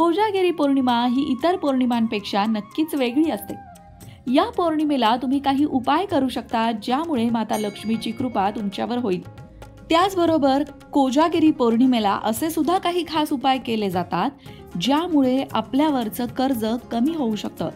कोजागिरी पौर्णिमा ही इतर पौर्णिमांपेक्षा नक्कीच वेगळी असते. या पौर्णिमेला तुम्ही काही उपाय करू शकता ज्यामुळे माता लक्ष्मीची कृपा तुमच्यावर होईल. त्याचबरोबर कोजागिरी पौर्णिमेला असे सुद्धा काही खास उपाय केले जातात ज्यामुळे आपल्यावरचं कर्ज कमी होऊ शकतं.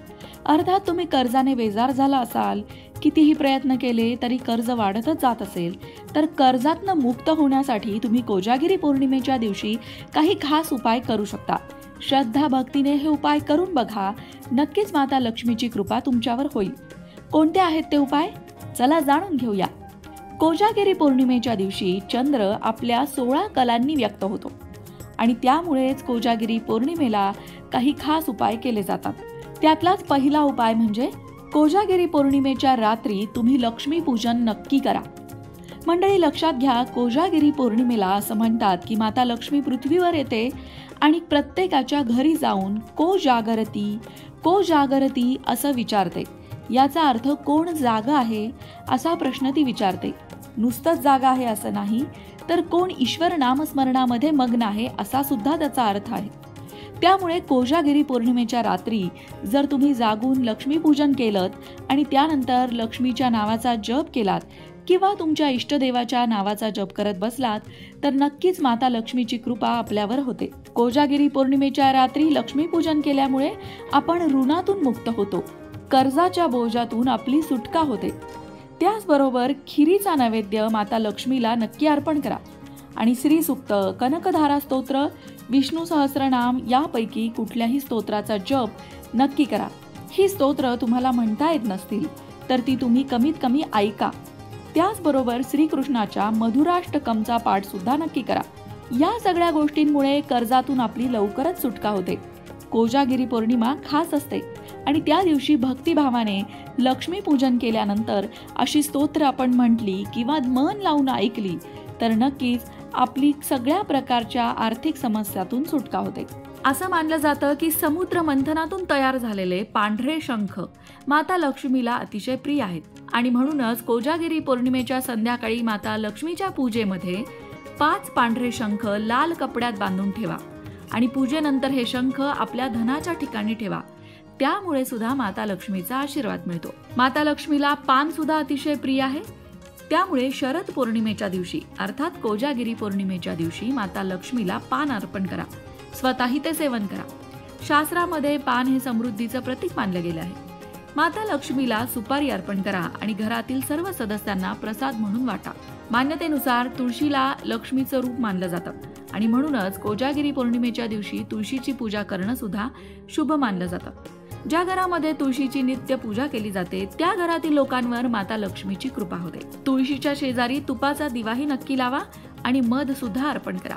अर्थात तुम्ही कर्जाने बेजार झाला असाल, कितीही प्रयत्न केले तरी कर्ज वाढतच जात असेल, तर कर्जातनं मुक्त होण्यासाठी तुम्ही कोजागिरी पौर्णिमेच्या दिवशी काही खास उपाय करू शकता. श्रद्धा भक्तीने हे उपाय करून बघा, नक्कीच माता लक्ष्मीची कृपा तुमच्यावर होईल. कोणते आहेत ते उपाय? चला जाणून घेऊया. कोजागिरी पौर्णिमेच्या दिवशी चंद्र आपल्या 16 कलांनी व्यक्त होतो आणि त्यामुळेच कोजागिरी पौर्णिमेला काही खास उपाय केले जातात. त्यातलाच पहिला उपाय म्हणजे कोजागिरी पौर्णिमेच्या रात्री तुम्ही लक्ष्मी पूजन नक्की करा. मंडळी, लक्षात घ्या, कोजागिरी पौर्णिमेला असं म्हणतात की माता लक्ष्मी पृथ्वीवर येते आणि प्रत्येकाच्या घरी जाऊन को जागरती असं विचारते. याचा अर्थ कोण जागा आहे असा प्रश्न ती विचारते. नुसतंच जागा आहे असं नाही, तर कोण ईश्वर नामस्मरणामध्ये मग्न आहे असा सुद्धा त्याचा अर्थ आहे. त्यामुळे कोजागिरी पौर्णिमेच्या रात्री जर तुम्ही जागून लक्ष्मीपूजन केलं आणि त्यानंतर लक्ष्मीच्या नावाचा जप केलात किंवा तुमच्या इष्टदेवाच्या नावाचा जप करत बसलात तर नक्कीच माता लक्ष्मीची कृपा आपल्यावर होते. कोजागिरी पौर्णिमेच्या रात्री लक्ष्मीपूजन केल्यामुळे आपण ऋणातून मुक्त होतो, कर्जाच्या बोजातून आपली सुटका होते. त्याचबरोबर खिरीचा नैवेद्य माता लक्ष्मीला नक्की अर्पण करा आणि श्रीसूक्त, कनकधारा स्तोत्र, विष्णू सहस्रनाम यापैकी कुठल्याही स्तोत्राचा जप नक्की करा. ही स्तोत्र तुम्हाला म्हणता येत नसतील तर ती तुम्ही कमीत कमी ऐका. त्याचबरोबर श्रीकृष्णाच्या मधुराष्टकमचा पाठ सुद्धा नक्की करा. या सगळ्या गोष्टींमुळे कर्जातून आपली लवकरच सुटका होते. कोजागिरी पौर्णिमा खास असते आणि त्या दिवशी भक्तिभावाने लक्ष्मी पूजन केल्यानंतर अशी स्तोत्र आपण म्हटली किंवा मन लावून ऐकली तर नक्कीच आपली सगळ्या प्रकारच्या आर्थिक समस्यातून सुटका होते. असं मानलं जातं की समुद्र मंथनातून तयार झालेले पांढरे शंख माता लक्ष्मीला अतिशय प्रिय आहेत आणि म्हणूनच कोजागिरी पौर्णिमेच्या संध्याकाळी माता लक्ष्मीच्या पूजेमध्ये 5 पांढरे शंख लाल कपड्यात बांधून ठेवा आणि पूजेनंतर हे शंख आपल्या धनाच्या ठिकाणी ठेवा. त्यामुळे सुद्धा माता लक्ष्मीचा आशीर्वाद मिळतो. माता लक्ष्मीला पान सुद्धा अतिशय प्रिय आहे. त्यामुळे शरद पौर्णिमेच्या दिवशी अर्थात कोजागिरी पौर्णिमेच्या दिवशी माता लक्ष्मीला पान अर्पण करा. स्वतःही ते सेवन करा. शास्त्रामध्ये पान हे समृद्धीचं प्रतीक मानलं गेलं आहे. माता लक्ष्मीला सुपारी अर्पण करा आणि घरातील सर्व सदस्यांना प्रसाद म्हणून वाटा. मान्यतेनुसार तुळशीला लक्ष्मीचं रूप मानलं जातं आणि म्हणूनच कोजागिरी पौर्णिमेच्या दिवशी तुळशीची पूजा करणं सुद्धा शुभ मानलं जातं. ज्या घरामध्ये तुळशीची नित्य पूजा केली जाते त्या घरातील लोकांवर माता लक्ष्मीची कृपा होते. तुळशीच्या शेजारी तुपाचा दिवाही नक्की लावा आणि मध सुद्धा अर्पण करा.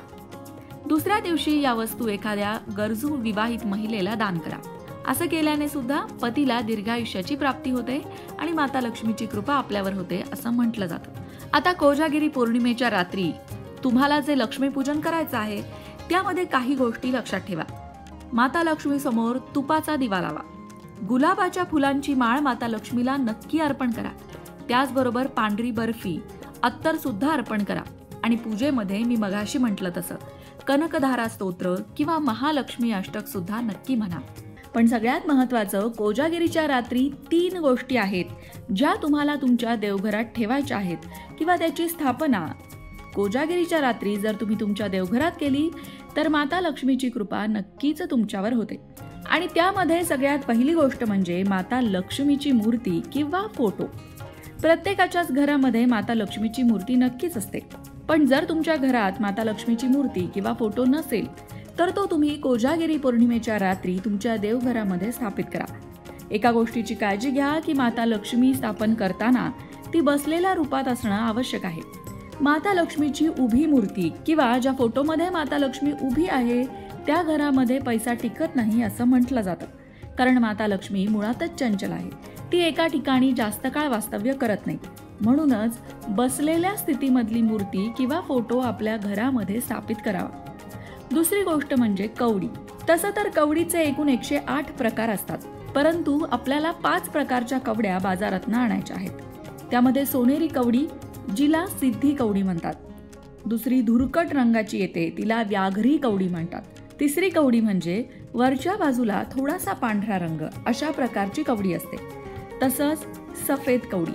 दुसऱ्या दिवशी या वस्तू एखाद्या गरजू विवाहित महिलेला दान करा. असं केल्याने सुद्धा पतीला दीर्घायुष्याची प्राप्ती होते आणि माता लक्ष्मीची कृपा आपल्यावर होते असं म्हटलं जातं. आता कोजागिरी पौर्णिमेच्या रात्री तुम्हाला जे लक्ष्मीपूजन करायचं आहे त्यामध्ये काही गोष्टी लक्षात ठेवा. माता लक्ष्मी समोर तुपाचा दिवा लावा. गुलाबाच्या फुलांची माळ माता लक्ष्मीला नक्की अर्पण करा. त्याचबरोबर पांढरी बर्फी, अत्तर सुद्धा अर्पण करा आणि पूजेमध्ये मी मगाशी म्हटलं तसं कनकधारा स्तोत्र किंवा महालक्ष्मी अष्टक सुद्धा नक्की म्हणा. पण सगळ्यात महत्त्वाचं, कोजागिरीच्या रात्री 3 गोष्टी आहेत ज्या तुम्हाला तुमच्या देवघरात ठेवायच्या आहेत किंवा त्याची स्थापना कोजागिरीच्या रात्री जर तुम्ही तुमच्या देवघरात केली तर माता लक्ष्मीची कृपा नक्कीच तुमच्यावर होते. आणि त्यामध्ये सगळ्यात पहिली गोष्ट म्हणजे माता लक्ष्मीची मूर्ती किंवा फोटो. प्रत्येकाच्याच घरामध्ये माता लक्ष्मीची मूर्ती नक्कीच असते. पण जर तुमच्या घरात माता लक्ष्मीची मूर्ती किंवा फोटो नसेल तर तो तुम्ही कोजागिरी पौर्णिमेच्या रात्री तुमच्या देवघरामध्ये स्थापित करा. एका गोष्टीची काळजी घ्या की माता लक्ष्मी स्थापन करताना ती बसलेल्या रूपात असणं आवश्यक आहे. माता लक्ष्मीची उभी मूर्ती किंवा ज्या फोटोमध्ये माता लक्ष्मी उभी आहे त्या घरामध्ये पैसा टिकत नाही असं म्हटलं जातं. कारण माता लक्ष्मी मुळातच चंचल आहे. ती एका ठिकाणी जास्त काळ वास्तव्य करत नाही. म्हणूनच बसलेल्या स्थितीमधली मूर्ती किंवा फोटो आपल्या घरामध्ये स्थापित करावा. दुसरी गोष्ट म्हणजे कवडी. तसं तर कवडीचे एकूण 108 प्रकार असतात, परंतु आपल्याला 5 प्रकारच्या कवड्या बाजारातून आणायच्या आहेत. त्यामध्ये सोनेरी कवडी जिला सिद्धी कवडी म्हणतात. दुसरी धुरकट रंगाची येते तिला व्याघ्री कवडी म्हणतात. तिसरी कवडी म्हणजे वरच्या बाजूला थोडासा पांढरा रंग अशा प्रकारची कवडी असते. तसंच सफेद कवडी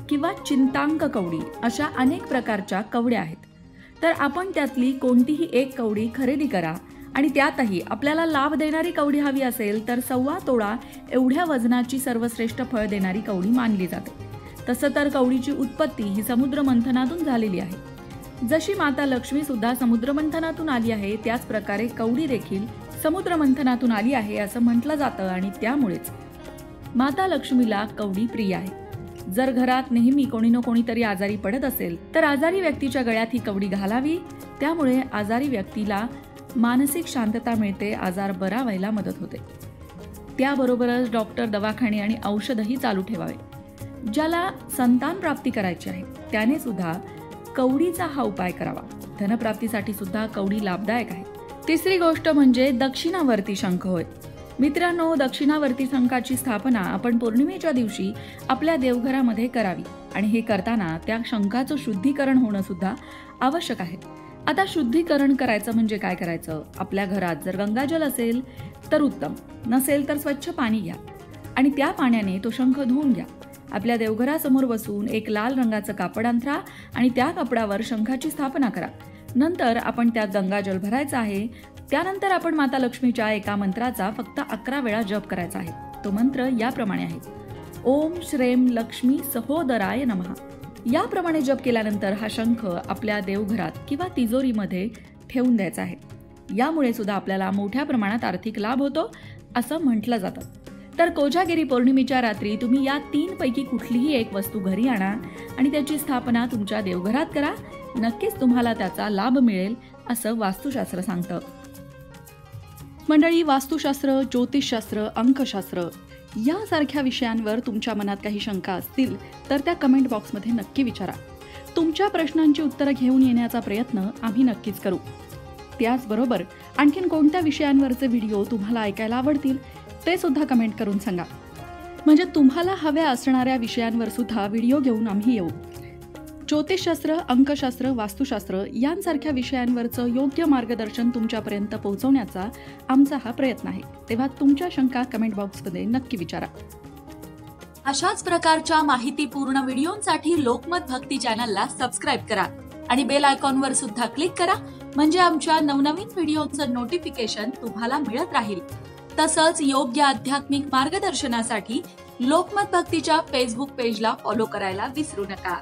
किंवा चिंतांक कवडी अशा अनेक प्रकारच्या कवड्या आहेत. तर आपण त्यातली कोणतीही एक कवडी खरेदी करा आणि त्यातही आपल्याला लाभ देणारी कवडी हवी असेल तर 1.25 तोळा एवढ्या वजनाची सर्वश्रेष्ठ फळ देणारी कवडी मानली जाते. तसं तर कवडीची उत्पत्ती ही समुद्र मंथनातून झालेली आहे. जशी माता लक्ष्मी सुद्धा समुद्र मंथनातून आली आहे त्याच प्रकारे कवडी देखील समुद्र मंथनातून आली आहे असं म्हटलं जातं आणि त्यामुळेच माता लक्ष्मीला कवडी प्रिय आहे. जर घरात नेहमी कोणी ना कोणीतरी आजारी पडत असेल तर आजारी व्यक्तीच्या गळ्यात ही कवडी घालावी. त्यामुळे आजारी व्यक्तीला मानसिक शांतता मिळते, आजार बरा व्हायला मदत होते. त्याबरोबरच डॉक्टर, दवाखाने आणि औषधही चालू ठेवावे. ज्याला संतान प्राप्ती करायची आहे त्याने सुद्धा कवडीचा हा उपाय करावा. धनप्राप्तीसाठी सुद्धा कवडी लाभदायक आहे. तिसरी गोष्ट म्हणजे दक्षिणावर्ती शंख होय. मित्रांनो, दक्षिणावर्ती शंखाची स्थापना आपण पौर्णिमेच्या दिवशी आपल्या देवघरामध्ये करावी आणि हे करताना त्या शंखाचं शुद्धीकरण होणं सुद्धा आवश्यक आहे. आता शुद्धीकरण करायचं म्हणजे काय करायचं? आपल्या घरात जर गंगाजल असेल तर उत्तम, नसेल तर स्वच्छ पाणी घ्या आणि त्या पाण्याने तो शंख धुवून घ्या. आपल्या देवघरासमोर बसून एक लाल रंगाचं कापड अंथरा आणि त्या कापडावर शंखाची स्थापना करा. नंतर आपण त्यात गंगाजल भरायचं आहे. त्यानंतर आपण माता लक्ष्मीच्या एका मंत्राचा फक्त 11 वेळा जप करायचा आहे. तो मंत्र याप्रमाणे आहे: ओम श्रेम लक्ष्मी सहोदराय नमः. याप्रमाणे जप केल्यानंतर हा शंख आपल्या देवघरात किंवा तिजोरीमध्ये ठेवून द्यायचा आहे. यामुळे सुद्धा आपल्याला मोठ्या प्रमाणात आर्थिक लाभ होतो असं म्हटलं जातं. तर कोजागिरी पौर्णिमेच्या रात्री तुम्ही या 3 पैकी कुठलीही एक वस्तू घरी आणा आणि त्याची स्थापना तुमच्या देवघरात करा. नक्कीच तुम्हाला त्याचा लाभ मिळेल असं वास्तुशास्त्र सांगतं. मंडळी, वास्तुशास्त्र, ज्योतिषशास्त्र, अंकशास्त्र यासारख्या विषयांवर तुमच्या मनात काही शंका असतील तर त्या कमेंट बॉक्समध्ये नक्की विचारा. तुमच्या प्रश्नांची उत्तरं घेऊन येण्याचा प्रयत्न आम्ही नक्कीच करू. त्याचबरोबर आणखीन कोणत्या विषयांवरचे व्हिडिओ तुम्हाला ऐकायला आवडतील ते सुद्धा कमेंट करून सांगा. म्हणजे तुम्हाला हव्या असणाऱ्या विषयांवर सुद्धा व्हिडिओ घेऊन आम्ही येऊ. ज्योतिषशास्त्र, अंकशास्त्र, वास्तुशास्त्र यांसारख्या विषयांवरचं योग्य मार्गदर्शन तुमच्यापर्यंत पोहोचवण्याचा आमचा हा प्रयत्न आहे. तेव्हा तुमच्या शंका कमेंट बॉक्समध्ये नक्की विचारा. अशाच प्रकारच्या माहितीपूर्ण व्हिडिओंसाठी लोकमत भक्ती चॅनलला सबस्क्राईब करा आणि बेल आयकॉनवर सुद्धा क्लिक करा. म्हणजे आमच्या नवनवीन व्हिडिओचं नोटिफिकेशन तुम्हाला मिळत राहील. तसंच योग्य आध्यात्मिक मार्गदर्शनासाठी लोकमत भक्तीच्या फेसबुक पेजला फॉलो करायला विसरू नका.